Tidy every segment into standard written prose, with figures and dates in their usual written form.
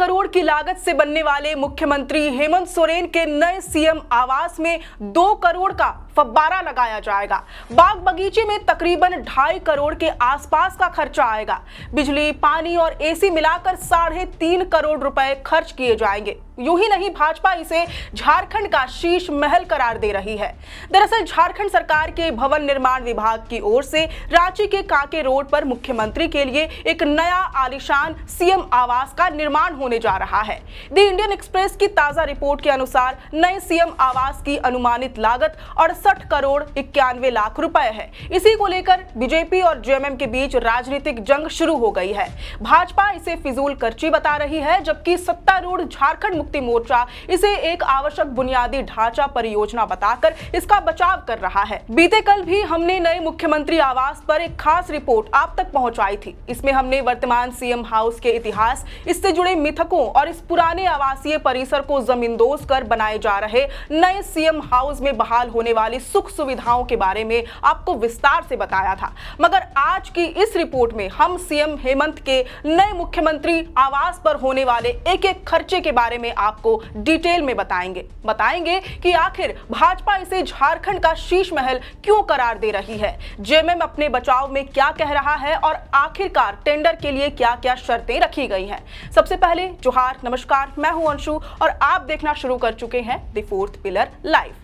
करोड़ की लागत से बनने वाले मुख्यमंत्री हेमंत सोरेन के नए सीएम आवास में 2 करोड़ का फव्वारा लगाया जाएगा। बाग बगीचे में तकरीबन 2.5 करोड़ के आसपास का खर्चा आएगा। बिजली, पानी और एसी मिलाकर 3.5 करोड़ रुपए खर्च किए जाएंगे। यूं ही नहीं, भाजपा इसे झारखंड का शीश महल करार दे रही है। दरअसल झारखंड सरकार के भवन निर्माण विभाग की ओर से रांची के कांके रोड पर मुख्यमंत्री के लिए एक नया आलीशान सीएम आवास का निर्माण होने जा रहा है। द इंडियन एक्सप्रेस की ताजा रिपोर्ट के अनुसार नए सीएम आवास की अनुमानित लागत 68 करोड़ 91 लाख रुपए है। इसी को लेकर बीजेपी और जेएमएम के बीच राजनीतिक जंग शुरू हो गई है। भाजपा इसे फिजूल खर्ची बता रही है, जबकि सत्तारूढ़ झारखंड मुक्ति मोर्चा इसे एक आवश्यक बुनियादी ढांचा परियोजना बताकर इसका बचाव कर रहा है। बीते कल भी हमने नए मुख्यमंत्री आवास पर एक खास रिपोर्ट आप तक पहुंचाई थी। इसमें हमने वर्तमान सीएम हाउस के इतिहास, इससे जुड़े मिथकों और इस पुराने आवासीय परिसर को जमींदोज कर बनाए जा रहे नए सीएम हाउस में बहाल होने वाली सुख सुविधाओं के बारे में आपको विस्तार से बताया था। मगर आज की इस रिपोर्ट में हम सीएम हेमंत के नए मुख्यमंत्री आवास पर होने वाले एक-एक खर्चे के बारे में आपको डिटेल में बताएंगे कि आखिर भाजपा इसे झारखंड का शीश महल क्यों करार दे रही है, जेएमएम अपने बचाव में क्या कह रहा है और आखिरकार टेंडर के लिए क्या-क्या शर्तें रखी गई हैं। सबसे पहले जोहार, नमस्कार, मैं हूं अंशु और आप देखना शुरू कर चुके हैं the fourth pillar live.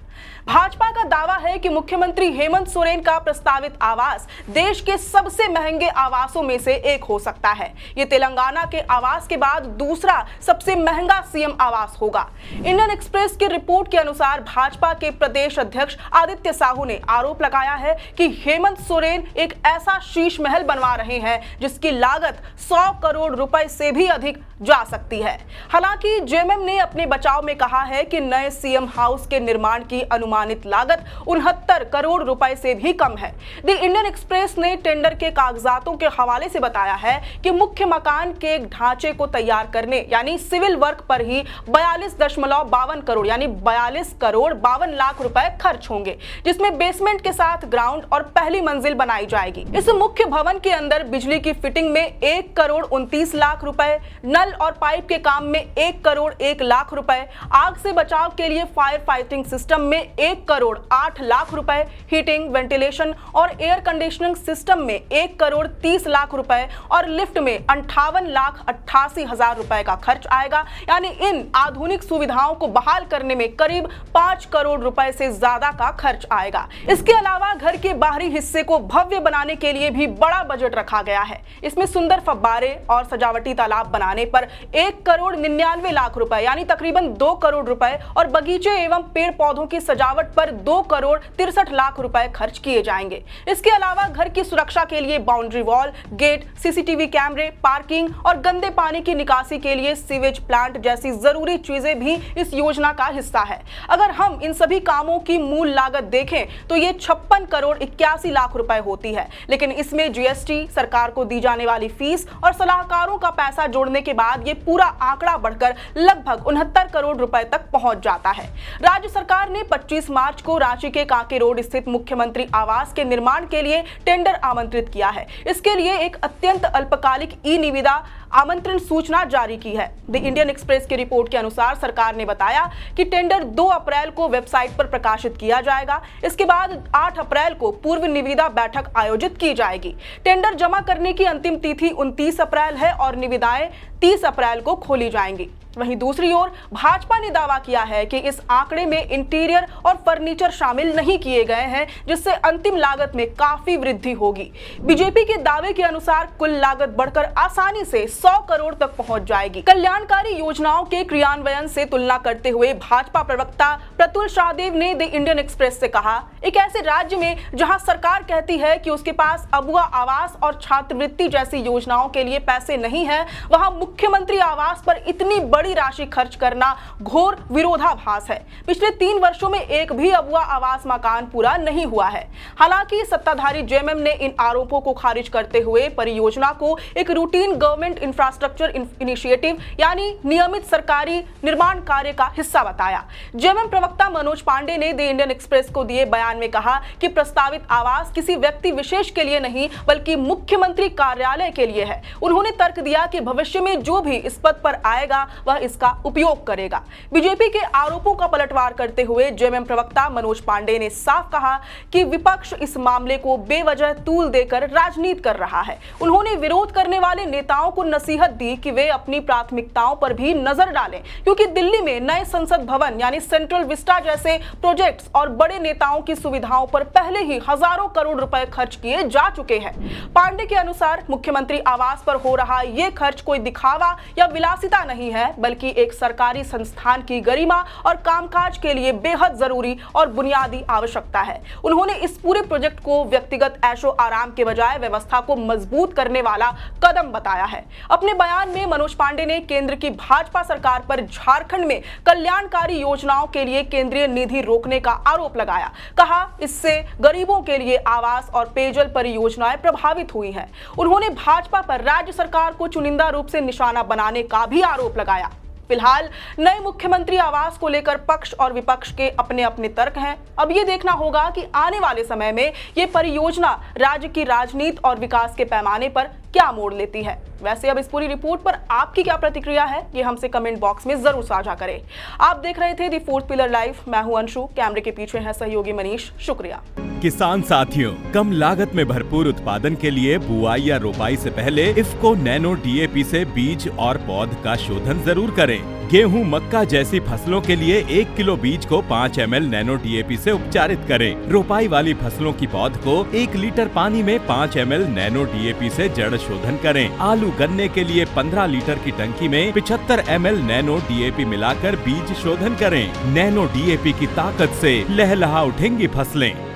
Bhajpa का दावा है कि मुख्यमंत्री हेमंत सोरेन का प्रस्तावित आवास देश के सबसे महंगे आवासों में से एक हो सकता है। ये तेलंगाना के आवास के बाद दूसरा सबसे महंगा सीएम आवास होगा। इंडियन एक्सप्रेस की रिपोर्ट के अनुसार भाजपा के प्रदेश अध्यक्ष आदित्य साहू ने आरोप लगाया है कि हेमंत सोरेन एक ऐसा शीश महल बनवा रहे हैं जिसकी लागत 100 करोड़ रुपए से भी अधिक जा सकती है। हालांकि जेएमएम ने अपने बचाव में कहा है कि नए सीएम हाउस के निर्माण की अनुमानित लागत 69 करोड़ रुपए से भी कम है। द इंडियन एक्सप्रेस ने टेंडर के कागजातों के हवाले से बताया है कि मुख्य मकान के एक ढांचे को तैयार करने यानी सिविल वर्क पर ही 42.52 करोड़ यानी 42 करोड़ 52 लाख रुपए खर्च होंगे, जिसमें बेसमेंट के साथ ग्राउंड और पहली मंजिल बनाई जाएगी। इस मुख्य भवन के अंदर बिजली की फिटिंग में 1 करोड़ 29 लाख रुपए, नल और पाइप के काम में 1 करोड़ 1 लाख रुपए, आग से बचाव के लिए फायर फाइटिंग सिस्टम में 1 करोड़ 8 लाख रुपए, हीटिंग, वेंटिलेशन और एयर कंडीशनिंग सिस्टम में 1 करोड़ 30 लाख रुपए और लिफ्ट में 58,88,000 रुपए का खर्च आएगा। यानी इन आधुनिक सुविधाओं को बहाल करने में करीब 5 करोड़ रुपए से ज्यादा का खर्च आएगा। इसके अलावा घर के बाहरी हिस्से को भव्य बनाने के लिए भी बड़ा बजट रखा गया है। इसमें सुंदर फव्वारे और सजावटी तालाब बनाने पर 1 करोड़ 99 लाख रुपए यानी तकरीबन 2 करोड़ रुपए और बगीचे एवं पेड़ पौधों की सजावट पर 2 करोड़ 63 लाख रुपए खर्च किए जाएंगे। इसके अलावा घर की सुरक्षा के लिए बाउंड्री वॉल, गेट, सीसीटीवी कैमरे, पार्किंग और गंदे पानी की निकासी के लिए सीवेज प्लांट जैसी जरूरी चीजें भी इस योजना का हिस्सा है। अगर हम इन सभी कामों की मूल लागत देखें तो ये 56 करोड़ 81 लाख रुपए होती है, लेकिन इसमें जीएसटी, सरकार को दी जाने वाली फीस और सलाहकारों का पैसा जोड़ने के बाद ये पूरा आंकड़ा बढ़कर लगभग 69 करोड़ रुपए तक पहुंच जाता है। राज्य सरकार ने 25 मार्च को रांची के कांके रोड स्थित मुख्यमंत्री आवास के निर्माण के लिए टेंडर आमंत्रित किया है। इसके लिए एक अत्यंत अल्पकालिक ई निविदा आमंत्रण सूचना जारी की है। द इंडियन एक्सप्रेस की रिपोर्ट के अनुसार सरकार ने बताया कि टेंडर 2 अप्रैल को वेबसाइट पर प्रकाशित किया जाएगा। इसके बाद 8 अप्रैल को पूर्व निविदा बैठक आयोजित की जाएगी। टेंडर जमा करने की अंतिम तिथि 29 अप्रैल है और निविदाएं 30 अप्रैल को खोली जाएंगी। वहीं दूसरी ओर भाजपा ने दावा किया है कि इस आंकड़े में इंटीरियर और फर्नीचर शामिल नहीं किए गए हैं, जिससे अंतिम लागत में काफी वृद्धि होगी। बीजेपी के दावे के अनुसार कुल लागत बढ़कर आसानी से 100 करोड़ तक पहुंच जाएगी। कल्याणकारी योजनाओं के क्रियान्वयन से तुलना करते हुए भाजपा प्रवक्ता प्रतुल शाहदेव ने द इंडियन एक्सप्रेस से कहा, एक ऐसे राज्य में जहां सरकार कहती है कि उसके पास अबुआ आवास और छात्रवृत्ति जैसी योजनाओं के लिए पैसे नहीं है, वहां मुख्यमंत्री आवास पर इतनी बड़ी बड़ी राशि खर्च करना घोर विरोधाभास है। पिछले 3 वर्षों में एक भी अबुआ आवास मकान पूरा नहीं हुआ है। हालांकि सत्ताधारी जेएमएम ने इन आरोपों को खारिज करते हुए परियोजना को एक रूटीन गवर्नमेंट इंफ्रास्ट्रक्चर इनिशिएटिव यानी नियमित सरकारी निर्माण कार्य का हिस्सा बताया। जेएमएम प्रवक्ता मनोज पांडे ने द इंडियन एक्सप्रेस को दिए बयान में कहा कि प्रस्तावित आवास किसी व्यक्ति विशेष के लिए नहीं बल्कि मुख्यमंत्री कार्यालय के लिए है। उन्होंने तर्क दिया कि भविष्य में जो भी इस पद पर आएगा वह इसका उपयोग करेगा। बीजेपी के आरोपों का पलटवार करते हुए जेएमएम प्रवक्ता मनोज पांडे ने साफ कहा कि विपक्ष इस मामले को बेवजह तूल देकर राजनीति कर रहा है। उन्होंने विरोध करने वाले नेताओं को नसीहत दी कि वे अपनी प्राथमिकताओं पर भी नजर डालें, क्योंकि दिल्ली में नए संसद भवन यानी सेंट्रल विस्टा जैसे प्रोजेक्ट्स और बड़े नेताओं की सुविधाओं पर पहले ही हजारों करोड़ रुपए खर्च किए जा चुके हैं। पांडे के अनुसार मुख्यमंत्री आवास पर हो रहा यह खर्च कोई दिखावा या विलासिता नहीं है, बल्कि एक सरकारी संस्थान की गरिमा और कामकाज के लिए बेहद जरूरी और बुनियादी आवश्यकता है। उन्होंने इस पूरे प्रोजेक्ट को व्यक्तिगत ऐशो आराम के बजाय व्यवस्था को मजबूत करने वाला कदम बताया है। अपने बयान में मनोज पांडे ने केंद्र की भाजपा सरकार पर झारखंड में कल्याणकारी योजनाओं के लिए केंद्रीय निधि रोकने का आरोप लगाया। कहा, इससे गरीबों के लिए आवास और पेयजल परियोजनाएं प्रभावित हुई हैं। उन्होंने भाजपा पर राज्य सरकार को चुनिंदा रूप से निशाना बनाने का भी आरोप लगाया। फिलहाल नए मुख्यमंत्री आवास को लेकर पक्ष और विपक्ष के अपने अपने तर्क हैं। अब ये देखना होगा कि आने वाले समय में ये परियोजना राज्य की राजनीति और विकास के पैमाने पर क्या मोड़ लेती है। वैसे अब इस पूरी रिपोर्ट पर आपकी क्या प्रतिक्रिया है, ये हमसे कमेंट बॉक्स में जरूर साझा करें। आप देख रहे थे दी फोर्थ पिलर लाइव। मैं हूं अंशु, कैमरे के पीछे है सहयोगी मनीष। शुक्रिया। किसान साथियों, कम लागत में भरपूर उत्पादन के लिए बुआई या रोपाई से पहले इफ्को नैनो डीएपी से बीज और पौध का शोधन जरूर करें। गेहूं, मक्का जैसी फसलों के लिए 1 किलो बीज को 5 ml नैनो डीएपी से उपचारित करें। रोपाई वाली फसलों की पौध को 1 लीटर पानी में 5 ml नैनो डीएपी से जड़ शोधन करें। आलू, गन्ने के लिए 15 लीटर की टंकी में 75 ml नैनो डीएपी मिलाकर बीज शोधन करें। नैनो डीएपी की ताकत से लहलहा उठेंगी फसलें।